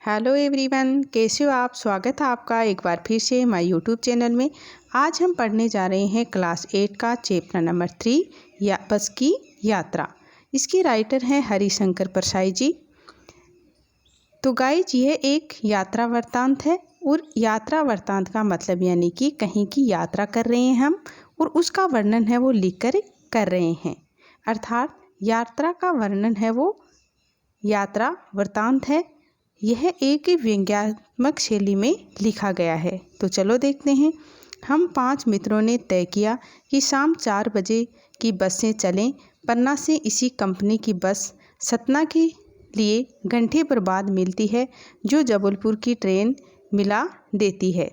Hello everyone, कैसे हो आप। स्वागत है आपका एक बार फिर से हमारे यूट्यूब चैनल में। आज हम पढ़ने जा रहे हैं क्लास 8 का चैप्टर नंबर 3 या बस की यात्रा। इसके राइटर हैं हरिशंकर परसाई जी। तो गाइज, यह एक यात्रा वृत्तांत है और यात्रा वृत्तांत का मतलब यानी कि कहीं की यात्रा कर रहे हैं हम और उसका वर्णन है वो लिखकर कर रहे हैं। अर्थात यात्रा का वर्णन है वो यात्रा वृत्तांत है। यह एक व्यंग्यात्मक शैली में लिखा गया है। तो चलो देखते हैं। हम 5 मित्रों ने तय किया कि शाम 4 बजे की बस से चलें। पन्ना से इसी कंपनी की बस सतना के लिए घंटे पर बाद मिलती है, जो जबलपुर की ट्रेन मिला देती है।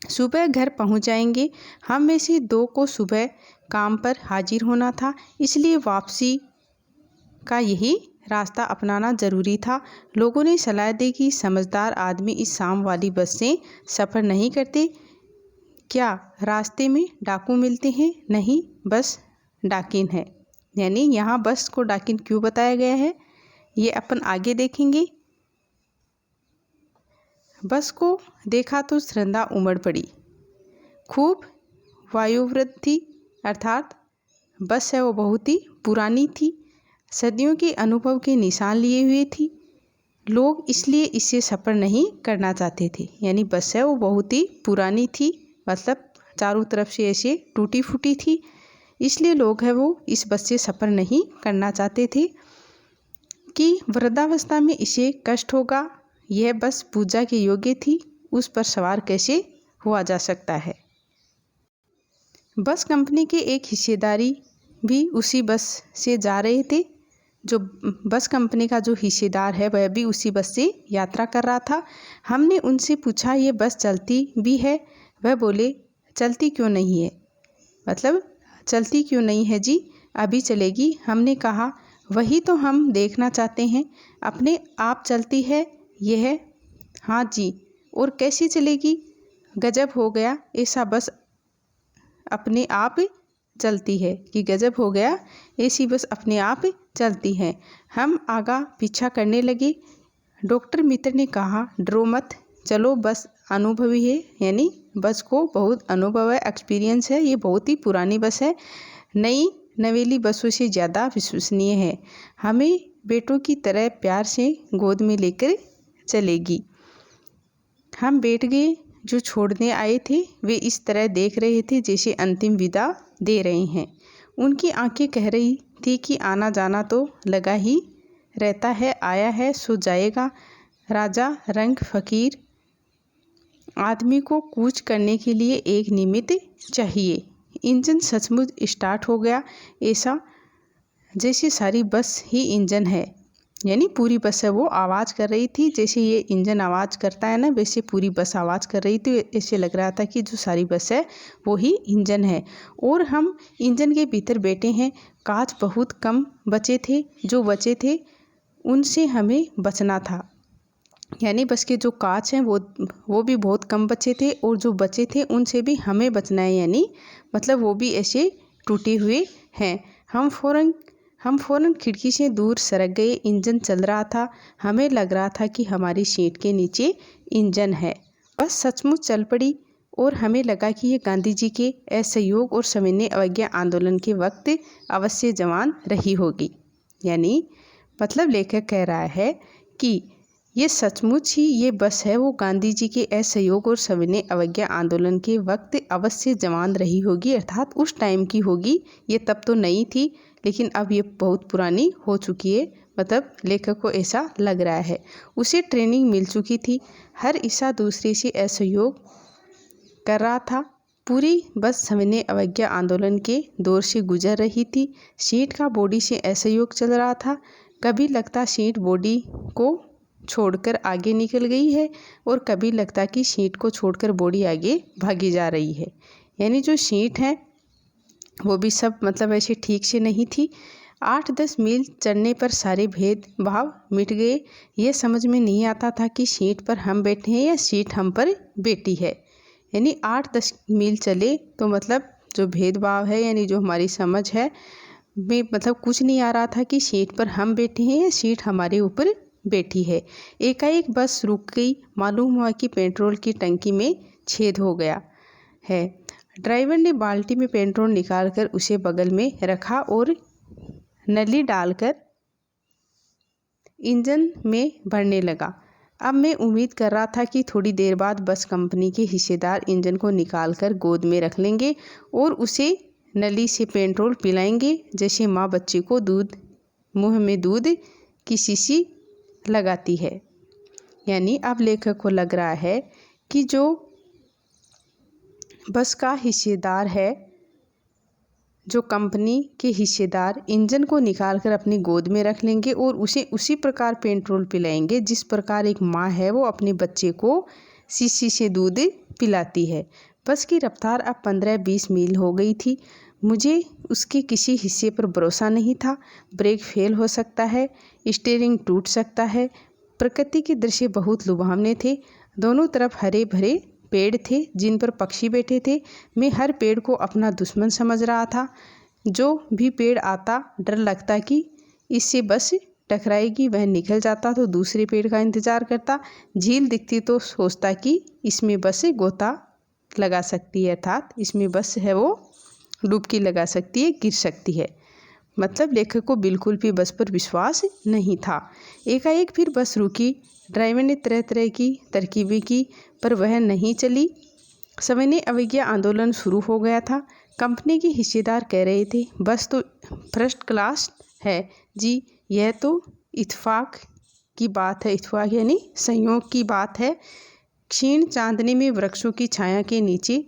सुबह घर पहुंच जाएंगे। हम में से 2 को सुबह काम पर हाजिर होना था, इसलिए वापसी का यही रास्ता अपनाना जरूरी था। लोगों ने सलाह दी कि समझदार आदमी इस शाम वाली बस से सफ़र नहीं करते। क्या रास्ते में डाकू मिलते हैं? नहीं, बस डाकिन है। यानी यहाँ बस को डाकिन क्यों बताया गया है ये अपन आगे देखेंगे। बस को देखा तो श्रद्धा उमड़ पड़ी। खूब वायुवृत्त थी, अर्थात बस है वो बहुत ही पुरानी थी, सदियों के अनुभव के निशान लिए हुए थी। लोग इसलिए इससे सफ़र नहीं करना चाहते थे। यानी बस है वो बहुत ही पुरानी थी, मतलब चारों तरफ से ऐसे टूटी फूटी थी, इसलिए लोग है वो इस बस से सफ़र नहीं करना चाहते थे कि वृद्धावस्था में इसे कष्ट होगा। यह बस पूजा के योग्य थी, उस पर सवार कैसे हुआ जा सकता है। बस कंपनी के एक हिस्सेदारी भी उसी बस से जा रहे थे। जो बस कंपनी का जो हिस्सेदार है वह भी उसी बस से यात्रा कर रहा था। हमने उनसे पूछा ये बस चलती भी है? वह बोले चलती क्यों नहीं है, मतलब चलती क्यों नहीं है जी, अभी चलेगी। हमने कहा वही तो हम देखना चाहते हैं, अपने आप चलती है यह? हाँ जी। और कैसे चलेगी? गजब हो गया, ऐसा बस अपने आप चलती है कि गजब हो गया, ऐसी बस अपने आप चलती है। हम आगा पीछा करने लगे। डॉक्टर मित्र ने कहा डरो मत, चलो बस अनुभवी है, यानी बस को बहुत अनुभव है, एक्सपीरियंस है, ये बहुत ही पुरानी बस है, नई नवेली बसों से ज़्यादा विश्वसनीय है, हमें बेटों की तरह प्यार से गोद में लेकर चलेगी। हम बैठ गए। जो छोड़ने आए थे वे इस तरह देख रहे थे जैसे अंतिम विदा दे रहे हैं। उनकी आंखें कह रही थी कि आना जाना तो लगा ही रहता है, आया है सो जाएगा। राजा रंग फकीर आदमी को कूच करने के लिए एक निमित्त चाहिए। इंजन सचमुच स्टार्ट हो गया, ऐसा जैसे सारी बस ही इंजन है। यानी पूरी बस है वो आवाज़ कर रही थी, जैसे ये इंजन आवाज़ करता है ना, वैसे पूरी बस आवाज़ कर रही थी। ऐसे लग रहा था कि जो सारी बस है वो ही इंजन है और हम इंजन के भीतर बैठे हैं। कांच बहुत कम बचे थे, जो बचे थे उनसे हमें बचना था। यानी बस के जो कांच हैं वो भी बहुत कम बचे थे और जो बचे थे उनसे भी हमें बचना है, यानी मतलब वो भी ऐसे टूटे हुए हैं। हम फ़ौरन खिड़की से दूर सरक गए। इंजन चल रहा था, हमें लग रहा था कि हमारी सीट के नीचे इंजन है। बस सचमुच चल पड़ी और हमें लगा कि ये गांधी जी के असहयोग और सविनय अवज्ञा आंदोलन के वक्त अवश्य जवान रही होगी। यानी मतलब लेखक कह रहा है कि ये सचमुच ही ये बस है वो गांधी जी के असहयोग और सविनय अवज्ञा आंदोलन के वक्त अवश्य जवान रही होगी, अर्थात उस टाइम की होगी। ये तब तो नई थी, लेकिन अब ये बहुत पुरानी हो चुकी है, मतलब लेखक को ऐसा लग रहा है। उसे ट्रेनिंग मिल चुकी थी, हर ईसा दूसरे से असहयोग कर रहा था। पूरी बस सविनय अवज्ञा आंदोलन के दौर से गुजर रही थी। सीट का बॉडी से असहयोग चल रहा था। कभी लगता सीट बॉडी को छोड़कर आगे निकल गई है और कभी लगता कि सीट को छोड़कर बॉडी आगे भागी जा रही है। यानी जो सीट है वो भी सब मतलब ऐसे ठीक से नहीं थी। 8-10 मील चढ़ने पर सारे भेदभाव मिट गए। ये समझ में नहीं आता था कि सीट पर हम बैठे हैं या सीट हम पर बैठी है। यानी 8-10 मील चले तो मतलब जो भेदभाव है, यानी जो हमारी समझ है में मतलब कुछ नहीं आ रहा था कि सीट पर हम बैठे हैं या सीट हमारे ऊपर बैठी है। एकाएक बस रुक गई। मालूम हुआ कि पेट्रोल की टंकी में छेद हो गया है। ड्राइवर ने बाल्टी में पेट्रोल निकालकर उसे बगल में रखा और नली डालकर इंजन में भरने लगा। अब मैं उम्मीद कर रहा था कि थोड़ी देर बाद बस कंपनी के हिस्सेदार इंजन को निकालकर गोद में रख लेंगे और उसे नली से पेट्रोल पिलाएंगे, जैसे माँ बच्चे को मुंह में दूध की शीशी लगाती है। यानी अब लेखक को लग रहा है कि जो बस का हिस्सेदार है, जो कंपनी के हिस्सेदार इंजन को निकालकर अपनी गोद में रख लेंगे और उसे उसी प्रकार पेट्रोल पिलाएंगे जिस प्रकार एक माँ है वो अपने बच्चे को शीशी से दूध पिलाती है। बस की रफ्तार अब 15-20 मील हो गई थी। मुझे उसके किसी हिस्से पर भरोसा नहीं था। ब्रेक फेल हो सकता है, स्टीयरिंग टूट सकता है। प्रकृति के दृश्य बहुत लुभावने थे। दोनों तरफ हरे भरे पेड़ थे जिन पर पक्षी बैठे थे। मैं हर पेड़ को अपना दुश्मन समझ रहा था। जो भी पेड़ आता डर लगता कि इससे बस टकराएगी। वह निकल जाता तो दूसरे पेड़ का इंतज़ार करता। झील दिखती तो सोचता कि इसमें बस गोता लगा सकती है, अर्थात इसमें बस है वो डुबकी लगा सकती है, गिर सकती है। मतलब लेखक को बिल्कुल भी बस पर विश्वास नहीं था। एकाएक फिर बस रुकी। ड्राइवर ने तरह तरह की तरकीबें की पर वह नहीं चली। सविनय अवज्ञा आंदोलन शुरू हो गया था। कंपनी के हिस्सेदार कह रहे थे बस तो फर्स्ट क्लास है जी, यह तो इत्तेफाक की बात है। इत्तेफाक यानी संयोग की बात है। क्षीण चांदनी में वृक्षों की छाया के नीचे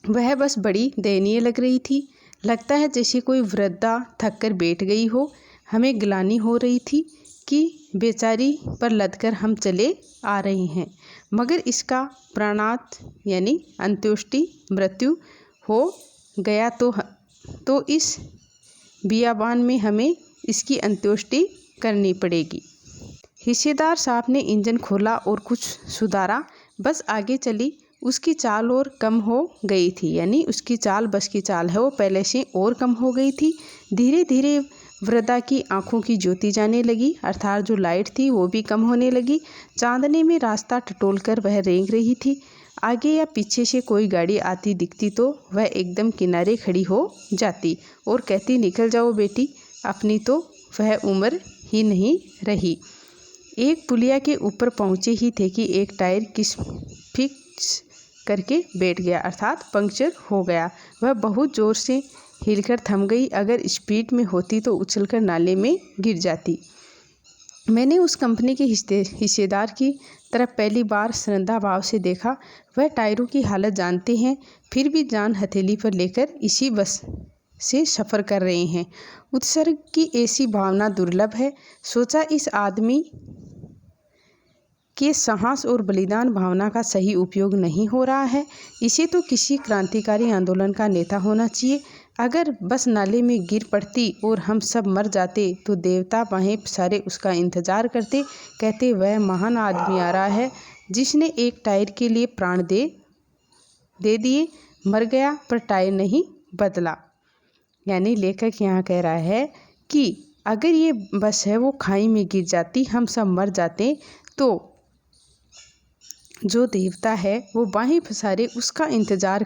वह बस बड़ी दयनीय लग रही थी। लगता है जैसे कोई वृद्धा थक कर बैठ गई हो। हमें ग्लानि हो रही थी कि बेचारी पर लदकर हम चले आ रहे हैं, मगर इसका प्राणांत यानी अंत्येष्टि मृत्यु हो गया तो इस बियाबान में हमें इसकी अंत्येष्टि करनी पड़ेगी। हिस्सेदार साहब ने इंजन खोला और कुछ सुधारा। बस आगे चली। उसकी चाल और कम हो गई थी, यानी उसकी चाल, बस की चाल है वो पहले से और कम हो गई थी। धीरे धीरे वृद्धा की आंखों की ज्योति जाने लगी, अर्थात जो लाइट थी वो भी कम होने लगी। चांदनी में रास्ता टटोलकर वह रेंग रही थी। आगे या पीछे से कोई गाड़ी आती दिखती तो वह एकदम किनारे खड़ी हो जाती और कहती, निकल जाओ बेटी, अपनी तो वह उम्र ही नहीं रही। एक पुलिया के ऊपर पहुँचे ही थे कि एक टायर फिक्स करके बैठ गया, अर्थात पंक्चर हो गया। वह बहुत ज़ोर से हिलकर थम गई। अगर स्पीड में होती तो उछलकर नाले में गिर जाती। मैंने उस कंपनी के हिस्सेदार की तरफ पहली बार श्रद्धा भाव से देखा। वह टायरों की हालत जानते हैं, फिर भी जान हथेली पर लेकर इसी बस से सफ़र कर रहे हैं। उत्सर्ग की ऐसी भावना दुर्लभ है। सोचा इस आदमी के साहस और बलिदान भावना का सही उपयोग नहीं हो रहा है। इसे तो किसी क्रांतिकारी आंदोलन का नेता होना चाहिए। अगर बस नाले में गिर पड़ती और हम सब मर जाते तो देवता बाहें पसारे उसका इंतज़ार करते, कहते वह महान आदमी आ रहा है जिसने एक टायर के लिए प्राण दे दिए, मर गया पर टायर नहीं बदला। यानी लेखक यहाँ कह रहा है कि अगर ये बस है वो खाई में गिर जाती, हम सब मर जाते, तो जो देवता है वो बाहें पसारे उसका इंतज़ार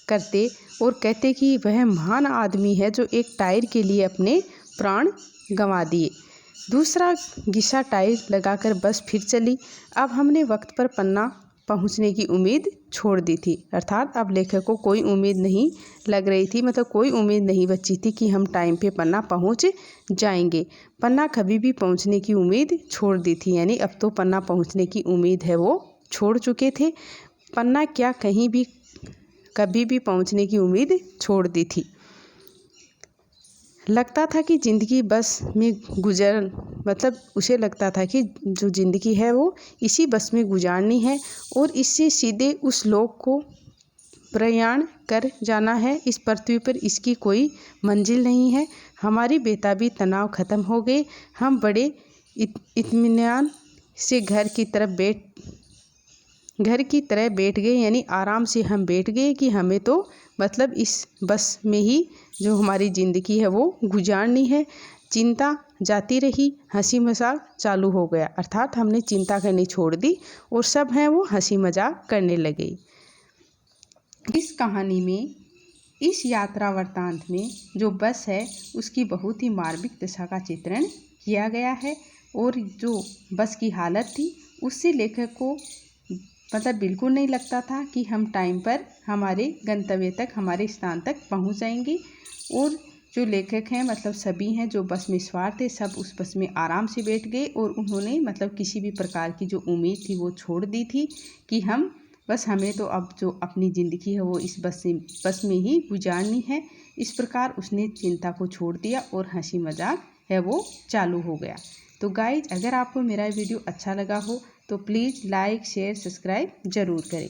करते और कहते कि वह महान आदमी है जो एक टायर के लिए अपने प्राण गंवा दिए। दूसरा घिसा टायर लगाकर बस फिर चली। अब हमने वक्त पर पन्ना पहुंचने की उम्मीद छोड़ दी थी, अर्थात अब लेखक को कोई उम्मीद नहीं लग रही थी, मतलब कोई उम्मीद नहीं बची थी कि हम टाइम पे पन्ना पहुंच जाएंगे। पन्ना कभी भी पहुंचने की उम्मीद छोड़ दी थी, यानी अब तो पन्ना पहुंचने की उम्मीद है वो छोड़ चुके थे। पन्ना क्या कहीं भी कभी भी पहुंचने की उम्मीद छोड़ दी थी। लगता था कि ज़िंदगी बस में मतलब उसे लगता था कि जो ज़िंदगी है वो इसी बस में गुजारनी है और इससे सीधे उस लोक को प्रयाण कर जाना है। इस पृथ्वी पर इसकी कोई मंजिल नहीं है। हमारी बेताबी तनाव ख़त्म हो गए। हम बड़े इत्मीनान से घर की तरह बैठ गए, यानी आराम से हम बैठ गए कि हमें तो मतलब इस बस में ही जो हमारी ज़िंदगी है वो गुजारनी है। चिंता जाती रही, हंसी मजाक चालू हो गया। अर्थात हमने चिंता करनी छोड़ दी और सब हैं वो हंसी मजाक करने लगे। इस कहानी में, इस यात्रा वृत्तांत में जो बस है उसकी बहुत ही मार्मिक दशा का चित्रण किया गया है। और जो बस की हालत थी उससे लेखक को मतलब बिल्कुल नहीं लगता था कि हम टाइम पर हमारे गंतव्य तक, हमारे स्थान तक पहुंच जाएंगे। और जो लेखक हैं मतलब सभी हैं जो बस में सवार थे, सब उस बस में आराम से बैठ गए और उन्होंने मतलब किसी भी प्रकार की जो उम्मीद थी वो छोड़ दी थी कि हमें तो अब जो अपनी ज़िंदगी है वो इस बस में ही गुजारनी है। इस प्रकार उसने चिंता को छोड़ दिया और हंसी मजाक है वो चालू हो गया। तो गाइज, अगर आपको मेरा वीडियो अच्छा लगा हो तो प्लीज़ लाइक शेयर सब्सक्राइब ज़रूर करें।